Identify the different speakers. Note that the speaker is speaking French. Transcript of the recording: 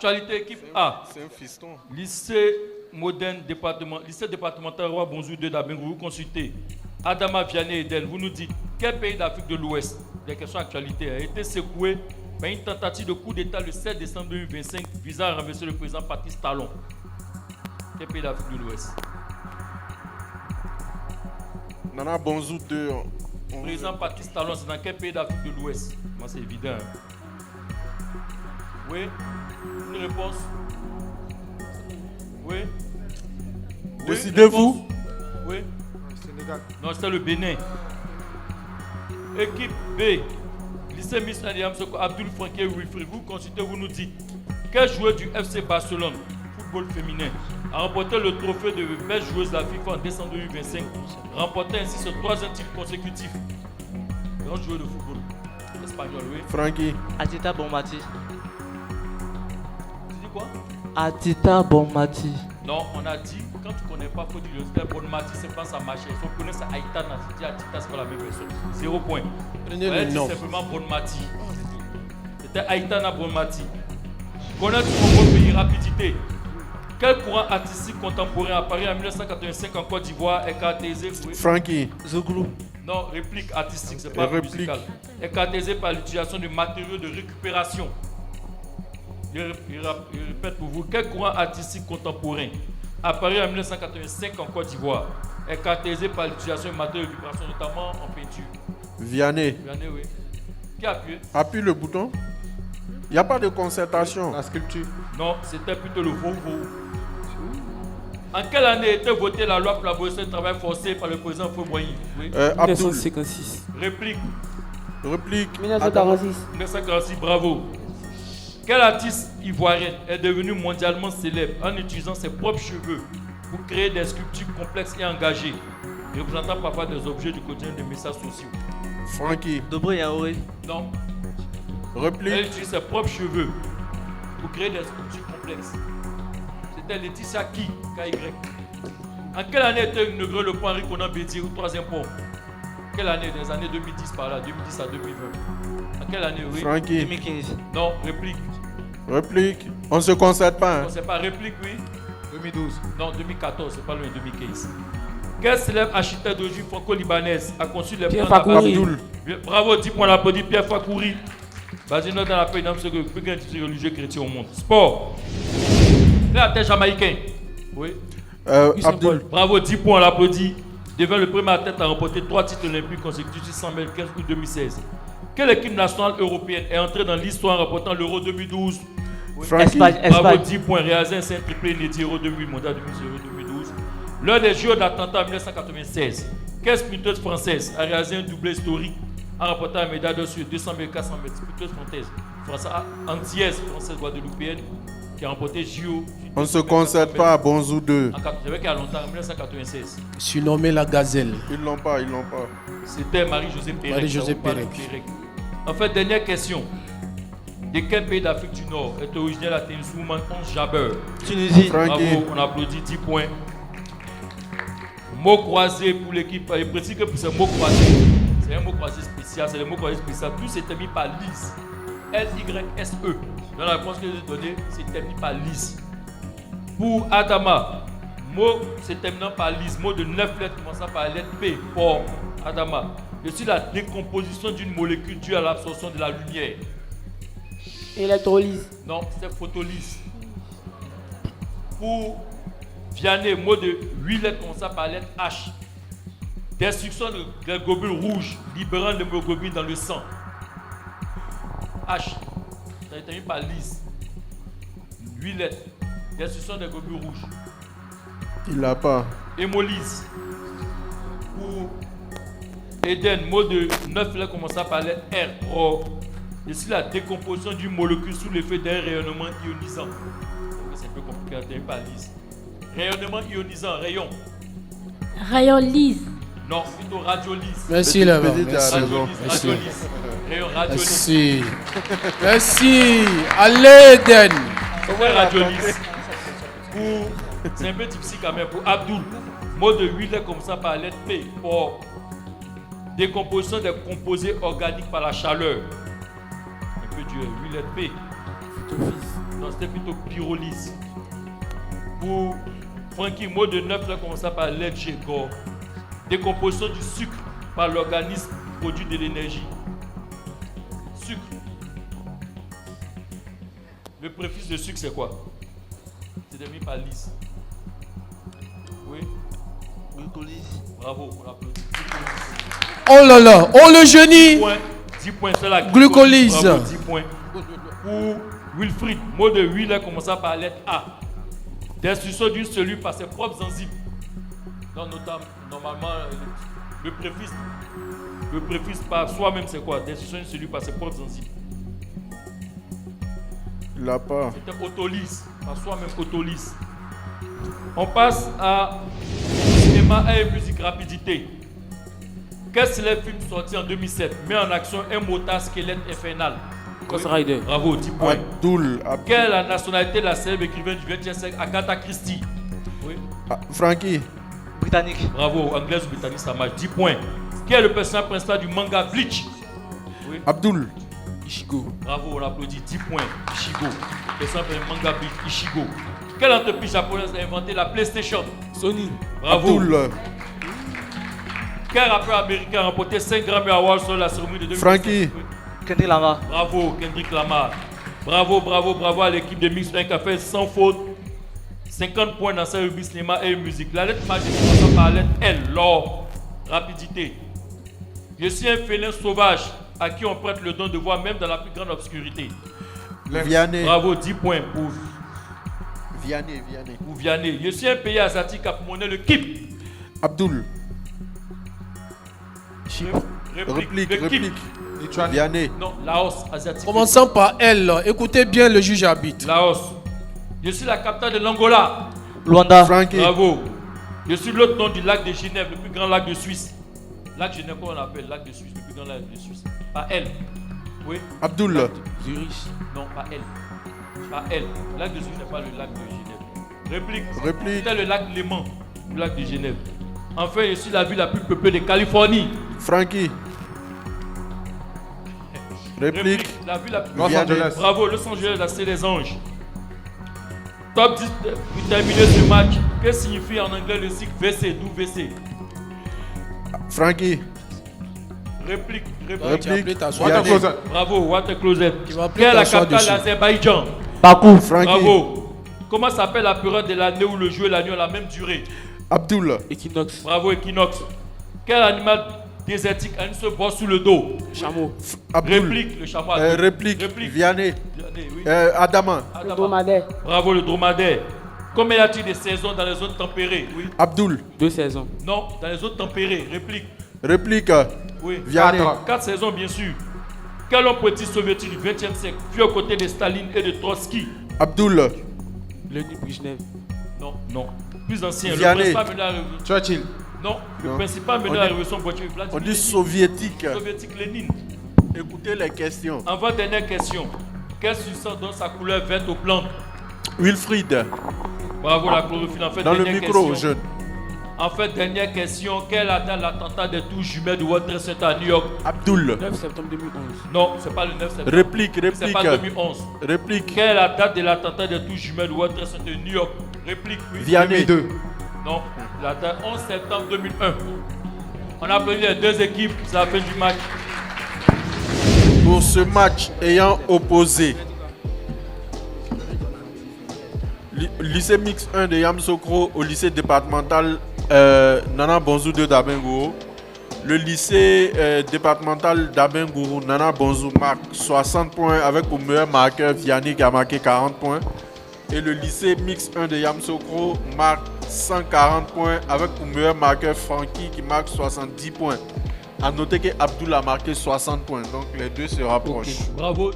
Speaker 1: Actualité équipe A.
Speaker 2: C'est un fiston.
Speaker 1: Lycée moderne lycée départemental Roi Bonjour de Dabengou. Vous consultez Adama Vianney Eden. Vous nous dites quel pays d'Afrique de l'Ouest, des questions actualité, a été secoué par une tentative de coup d'État le 7 décembre 2025 visant à renverser le président Patrice Talon. Quel pays d'Afrique de l'Ouest?
Speaker 2: Nana Bonzou 2.
Speaker 1: Le président Patrice Talon, c'est dans quel pays d'Afrique de l'Ouest? Moi, c'est évident. Hein. Oui. Une réponse? Oui.
Speaker 2: Décidez-vous.
Speaker 1: Oui.
Speaker 3: Sénégal.
Speaker 1: Non, c'est le Bénin. Équipe B. Lycée Miss Adiam Soko Abdul Franké Wilfried. Vous consultez, vous nous dites quel joueur du FC Barcelone, football féminin, a remporté le trophée de belle joueuse de la FIFA en décembre 2025, remportant ainsi ce troisième titre consécutif. Grand joueur de football espagnol, oui.
Speaker 2: Francky.
Speaker 4: Atita Bonmati.
Speaker 1: Tu dis quoi?
Speaker 4: Atita Bonmati.
Speaker 1: Non, on a dit, quand tu ne connais pas, il faut dire le Bonmati, c'est pas ça marche. Il faut connaître Aïtana, si tu dis Atita, c'est pas la même personne. 0 point.
Speaker 2: Prenez
Speaker 1: Ouais,
Speaker 2: le nom.
Speaker 1: simplement Bonmati. C'était Aïtana Bonmati. Connaître mon pays, rapidité. Quel courant artistique contemporain apparu en 1985 en Côte d'Ivoire est caractérisé
Speaker 2: Francky.
Speaker 4: Zouglou.
Speaker 1: Non, réplique artistique, c'est pas musical. Est caractérisé par l'utilisation de matériaux de récupération. Je répète pour vous, quel courant artistique contemporain apparu en 1985 en Côte d'Ivoire est caractérisé par l'utilisation de matériaux de récupération, notamment en peinture?
Speaker 2: Vianney.
Speaker 1: Vianney, oui. Qui a appuyé?
Speaker 2: Appuie le bouton. Il n'y a pas de concertation.
Speaker 3: La sculpture.
Speaker 1: Non, c'était plutôt le Vovo. En quelle année était votée la loi pour l'abolition du travail forcé par le président Foumoyi? Oui.
Speaker 2: Abdul.
Speaker 5: 1956.
Speaker 1: Réplique.
Speaker 2: Réplique.
Speaker 5: 1946.
Speaker 1: 1946, bravo. Quelle artiste ivoirienne est devenue mondialement célèbre en utilisant ses propres cheveux pour créer des sculptures complexes et engagées, représentant parfois des objets du quotidien des messages sociaux?
Speaker 2: Francky.
Speaker 4: Dobro Yaouré.
Speaker 1: Non. Elle
Speaker 2: Réplique.
Speaker 1: utilise ses propres cheveux pour créer des sculptures complexes. C'était Laetitia Ki, KY. En quelle année était inauguré le pont Henri Conan Bédier ou troisième pont? Quelle année? Dans les années 2010 par là, 2010 à 2020. En quelle année? Oui.
Speaker 2: Francky.
Speaker 4: 2015.
Speaker 1: Non, réplique.
Speaker 2: Réplique. On ne se concerte pas.
Speaker 1: Non,
Speaker 2: Hein.
Speaker 1: c'est pas réplique, oui.
Speaker 3: 2012.
Speaker 1: Non, 2014, c'est pas loin, 2015. Quel célèbre architecte d'origine franco-libanaise a conçu les
Speaker 5: Pierre
Speaker 1: plans
Speaker 5: Fakouri.
Speaker 1: d'Abdoul? Bravo, 10 points l'applaudit, Pierre Fakouri. Vas-y, note dans la paix, ce que le plus grand institut religieux chrétien au monde. Sport. Athlète jamaïcain. Oui.
Speaker 2: Abdul.
Speaker 1: Bravo, 10 points, on l'applaudit. Devient le premier athlète à remporter 3 titres olympiques consécutifs 100 mètres 15 août 2016. Quelle équipe nationale européenne est entrée dans l'histoire en remportant l'Euro 2012? Oui.
Speaker 2: Francky.
Speaker 1: Bravo, 10 points. Réalisé un simple triplé inédit Euro 2008, mondial 2012. L'un des Jeux d'Atlanta en 1996. Quelle sprinteuse française a réalisé un doublé historique en remportant la médaille d'or sur 200 mètres 400 mètres? Sprinteuse française antillaise, française guadeloupéenne, qui a remporté JO.
Speaker 2: On ne se concerte pas à Bonzou 2.
Speaker 1: C'est vrai qu'il y a longtemps, en 1996.
Speaker 6: Surnommé la gazelle.
Speaker 2: Ils l'ont pas, ils l'ont pas.
Speaker 1: C'était Marie-Josée Pérec.
Speaker 6: Marie-Josée
Speaker 1: Ça vous parle de
Speaker 6: Pérec.
Speaker 1: Pérec. En fait, dernière question. De quel pays d'Afrique du Nord est originaire la tenniswoman Ons Jabeur?
Speaker 4: Tunisie.
Speaker 2: Francky.
Speaker 1: Bravo, on applaudit 10 points. Mot croisé pour l'équipe. Il précise que pour ce mot croisé, c'est un mot croisé spécial. C'est le mot croisé spécial. Tout s'est terminé par Lise. L-Y-S-E. Dans la réponse que je vous ai donnée, c'est terminé par Lise. Pour Adama, mot se terminant par Lise, mot de 9 lettres commençant par la lettre P pour Adama. Je suis la décomposition d'une molécule due à l'absorption de la lumière.
Speaker 5: Électrolyse.
Speaker 1: Non, c'est photolyse. Pour Vianney, mot de 8 lettres commençant par la lettre H. Destruction des globules rouges, libérant l'hémoglobine dans le sang. H. Ça a été terminé par lise. 8 lettres. Destruction des globules rouges.
Speaker 2: Il l'a pas.
Speaker 1: Hémolyse. Pour Eden, mot de 9 lettres commençant par la lettre R. Or. Ici, la décomposition d'une molécule sous l'effet d'un rayonnement ionisant. C'est un peu compliqué à terminer par lise. Rayonnement ionisant, rayon.
Speaker 7: Rayon lisse.
Speaker 1: Non, plutôt radiolyse.
Speaker 6: Merci là-bas.
Speaker 2: Petit, t'as
Speaker 6: Merci.
Speaker 2: raison.
Speaker 1: Radiolyse. Rayon radiolyse.
Speaker 6: Merci. Merci. Allez, Den.
Speaker 1: Ouais, radiolyse. Pour, c'est un peu difficile quand même. Pour Abdul, mot de 8 lettres commençant par la lettre P. Pour décomposition des composés organiques par la chaleur. Un peu dur, 8 lettres P. Non, c'était plutôt pyrolyse. Pour Francky, mot de 9, là, commençant par LG-GOR. Décomposition du sucre par l'organisme produit de l'énergie. Sucre. Le préfixe de sucre, c'est quoi? C'est déterminé par lys. Oui.
Speaker 4: Glucolyse.
Speaker 1: Bravo, on applaudit.
Speaker 6: Oh là là, oh le génie.
Speaker 1: 10 points, c'est la
Speaker 6: Glucolyse.
Speaker 1: Bravo, 10 points. Pour Wilfried, mot de 8 là, commençant par la lettre A. Destruction d'une cellule par ses propres enzymes. Donc, normalement, le préfixe par soi-même, c'est quoi? Destruction d'une cellule par ses propres enzymes.
Speaker 2: Il l'a pas.
Speaker 1: C'était autolyse, par soi-même autolyse. On passe à cinéma et musique rapidité. Quel célèbre film sorti en 2007 met en action un motard squelette infernal?
Speaker 4: Ghost Rider.
Speaker 1: Bravo, 10 points.
Speaker 2: Abdul.
Speaker 1: Quelle est la nationalité de la célèbre écrivaine du XXe siècle, Agatha Christie? Oui.
Speaker 2: Frankie.
Speaker 4: Britannique.
Speaker 1: Bravo, anglaise ou britannique, ça marche. 10 points. Qui est le personnage principal du manga Bleach? Oui.
Speaker 2: Abdul.
Speaker 6: Ishigo.
Speaker 1: Bravo, on applaudit. 10 points. Ishigo. Personnage du manga Bleach, Ishigo. Quelle entreprise japonaise a inventé la PlayStation?
Speaker 6: Sony.
Speaker 1: Bravo.
Speaker 2: Abdul.
Speaker 1: Quel rappeur américain a remporté 5 Grammy Awards sur la cérémonie de 2017?
Speaker 2: Frankie.
Speaker 4: Kendrick Lamar.
Speaker 1: Bravo, Kendrick Lamar. Bravo, bravo, bravo à l'équipe de Mix 1 qui a fait sans faute 50 points dans sa rubrique cinéma et musique. La lettre magique commence par la lettre L, l'or, rapidité. Je suis un félin sauvage à qui on prête le don de voir même dans la plus grande obscurité.
Speaker 2: Vianney.
Speaker 1: Bravo, 10 points pour
Speaker 2: Vianney.
Speaker 1: Vianney. Je suis un pays asiatique à monnaie le kip.
Speaker 2: Abdul.
Speaker 1: Réplique.
Speaker 2: Réplique.
Speaker 3: Lituanie.
Speaker 2: Vianney.
Speaker 1: Non, Laos, asiatique.
Speaker 6: Commençons par L. Écoutez bien le juge arbitre.
Speaker 1: Laos. Je suis la capitale de l'Angola.
Speaker 4: Luanda.
Speaker 2: Frankie.
Speaker 1: Bravo. Je suis l'autre nom du lac de Genève, le plus grand lac de Suisse. Lac Genève, comment on appelle? Lac de Suisse, le plus grand lac de Suisse. Pas L. Oui.
Speaker 2: Abdul.
Speaker 6: Zurich.
Speaker 1: Non, pas L. Pas L. Le lac de Suisse n'est pas le lac de Genève.
Speaker 2: Réplique.
Speaker 1: C'était le lac Léman, le lac de Genève. Enfin, je suis la ville la plus peuplée de Californie.
Speaker 2: Frankie. Réplique.
Speaker 1: La ville la plus
Speaker 3: Los
Speaker 2: Vianney.
Speaker 3: Angeles.
Speaker 1: Bravo, Los Angeles, la c'est les anges. Top 10 pour terminer ce match. Que signifie en anglais le cycle VC? D'où VC?
Speaker 2: Frankie.
Speaker 1: Réplique.
Speaker 6: Tu vas appeler ta soirée.
Speaker 3: Water
Speaker 2: Vianney.
Speaker 3: Closet.
Speaker 1: Bravo, Water Closet.
Speaker 6: Tu vas appeler
Speaker 1: Quelle est
Speaker 6: ta
Speaker 1: la
Speaker 6: soeur
Speaker 1: capitale
Speaker 6: dessus.
Speaker 1: d'Azerbaïdjan?
Speaker 4: Bakou.
Speaker 2: Frankie.
Speaker 1: Bravo. Comment s'appelle la période de l'année où le jour et la nuit ont la même durée?
Speaker 2: Abdul.
Speaker 4: Équinoxe.
Speaker 1: Bravo, équinoxe. Quel animal désertique a une seule bosse sous le dos?
Speaker 4: Chameau.
Speaker 2: Abdul.
Speaker 1: Réplique, le chameau. à deux.
Speaker 2: Réplique. Vianney.
Speaker 1: Vianney, oui.
Speaker 2: Adama.
Speaker 1: Adama. Bravo, le dromadaire. Combien y a-t-il de saisons dans les zones tempérées? Oui.
Speaker 2: Abdul.
Speaker 4: 2 saisons.
Speaker 1: Non, dans les zones tempérées. Réplique.
Speaker 2: Réplique.
Speaker 1: Oui.
Speaker 2: Vianney.
Speaker 1: 4 saisons, bien sûr. Quel homme politique soviétique du XXe siècle fut aux côtés de Staline et de Trotsky?
Speaker 2: Abdul.
Speaker 4: Leonid Brejnev.
Speaker 1: Non. Plus ancien.
Speaker 2: Vianney.
Speaker 1: Le principal meneur à la révolution.
Speaker 3: Churchill.
Speaker 1: Non, le
Speaker 2: Non.
Speaker 1: principal meneur
Speaker 2: On
Speaker 1: à la
Speaker 2: dit-
Speaker 1: révolution bolchevique.
Speaker 2: On
Speaker 1: Vladimir
Speaker 2: dit
Speaker 1: Lénine.
Speaker 2: soviétique.
Speaker 1: Soviétique Lénine.
Speaker 2: Écoutez les questions.
Speaker 1: Avant-dernière question. Quelle substance donne sa couleur verte aux plantes?
Speaker 2: Wilfried.
Speaker 1: Bravo, la chlorophylle. En fait,
Speaker 2: Dans le
Speaker 1: dernière
Speaker 2: micro,
Speaker 1: question.
Speaker 2: jeune.
Speaker 1: En fait, dernière question. Quelle a date l'attentat des tours jumelles de World Trade Center à New York?
Speaker 2: Abdul.
Speaker 4: 9 septembre 2011.
Speaker 1: Non, c'est pas le 9 septembre.
Speaker 2: Réplique.
Speaker 1: C'est pas 2011.
Speaker 2: Réplique.
Speaker 1: Quelle est la date de l'attentat des tours jumelles de World Trade Center de New York? Réplique, oui.
Speaker 2: Vianney.
Speaker 3: 2002.
Speaker 1: Non, la date 11 septembre 2001. On a applaudi les deux équipes. C'est la fin du match.
Speaker 2: Pour ce match ayant opposé lycée mix 1 de Yamsokro au lycée départemental Nana Bonzou de Dabengourou, le lycée départemental Dabengourou Nana Bonzou marque 60 points avec au meilleur marqueur Vianney qui a marqué 40 points. Et le lycée mix 1 de Yamsokro marque 140 points avec au meilleur marqueur Francky qui marque 70 points. A noter que Abdul a marqué 60 points, donc les deux se rapprochent.
Speaker 1: Bravo.